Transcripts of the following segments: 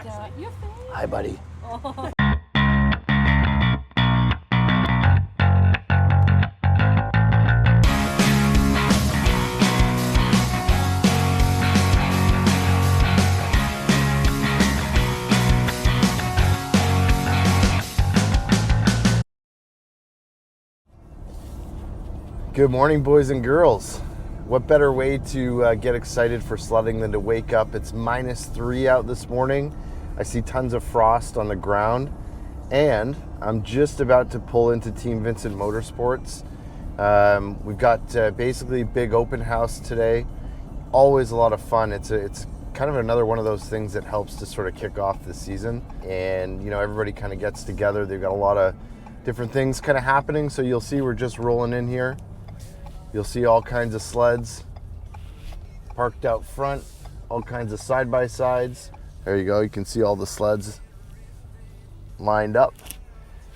Your face. Hi, buddy. Oh. Good morning, boys and girls. What better way to get excited for sledding than to wake up? It's -3 out this morning. I see tons of frost on the ground, and I'm just about to pull into Team Vincent Motorsports. We've got basically a big open house today. Always a lot of fun. It's kind of another one of those things that helps to sort of kick off the season, and you know, everybody kind of gets together. They've got a lot of different things kind of happening, so you'll see we're just rolling in here. You'll see all kinds of sleds parked out front, all kinds of side-by-sides. There you go, you can see all the sleds lined up.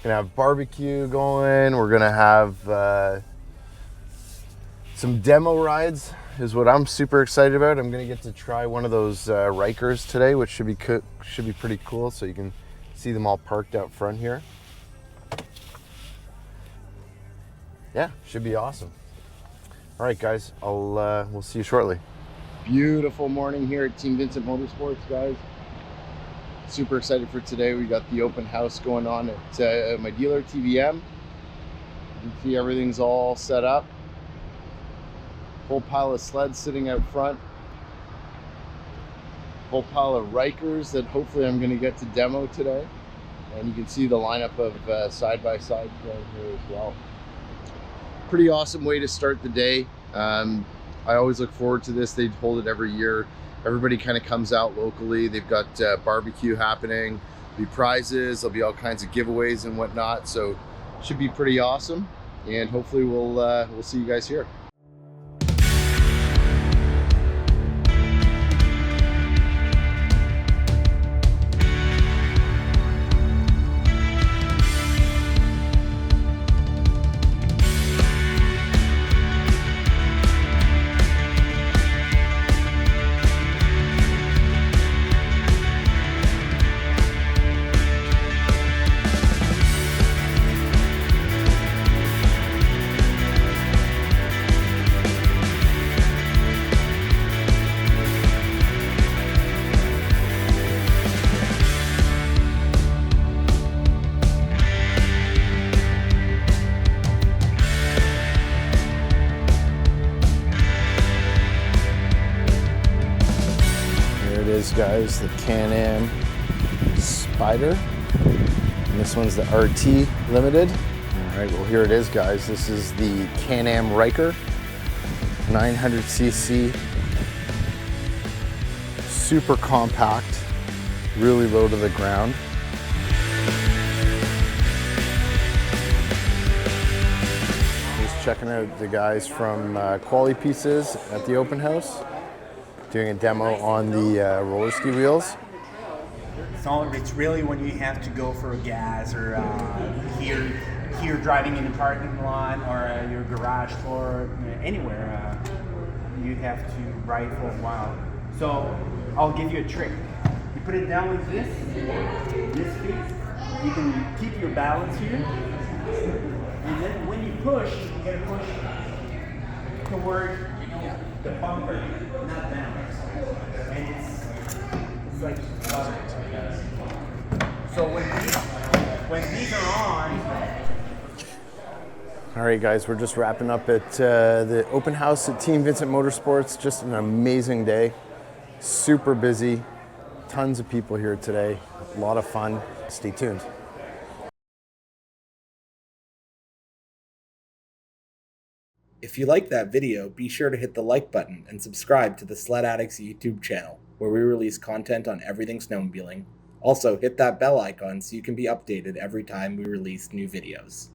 Gonna have barbecue going. We're gonna have some demo rides is what I'm super excited about. I'm gonna get to try one of those Rykers today, which should be pretty cool. So you can see them all parked out front here. Yeah, should be awesome. All right, guys, we'll see you shortly. Beautiful morning here at Team Vincent Motorsports, guys. Super excited for today. We got the open house going on at my dealer, TVM. You can see everything's all set up. Whole pile of sleds sitting out front. Whole pile of Rykers that hopefully I'm going to get to demo today. And you can see the lineup of side-by-side right here as well. Pretty awesome way to start the day. I always look forward to this. They hold it every year. Everybody kind of comes out locally. They've got barbecue happening, there'll be prizes, there'll be all kinds of giveaways and whatnot. So should be pretty awesome. And hopefully we'll see you guys here. Guys, the Can-Am Spider, and this one's the RT Limited. All right, well, here it is, guys. This is the Can-Am Ryker 900cc, super compact, really low to the ground. Just checking out the guys from Qualipieces at the open house, doing a demo on the rollerski wheels. So it's really when you have to go for a gas, or here driving in the parking lot, or your garage floor, anywhere, you have to ride for a while. So I'll give you a trick. You put it down like this feet. You can keep your balance here, and then when you push, you gotta push toward the bumper, not down. And it's like so when these are on. All right, guys, we're just wrapping up at the open house at Team Vincent Motorsports. Just an amazing day, super busy, tons of people here today, a lot of fun. Stay tuned. If you liked that video, be sure to hit the like button and subscribe to the Sledaddicz YouTube channel, where we release content on everything snowmobiling. Also, hit that bell icon so you can be updated every time we release new videos.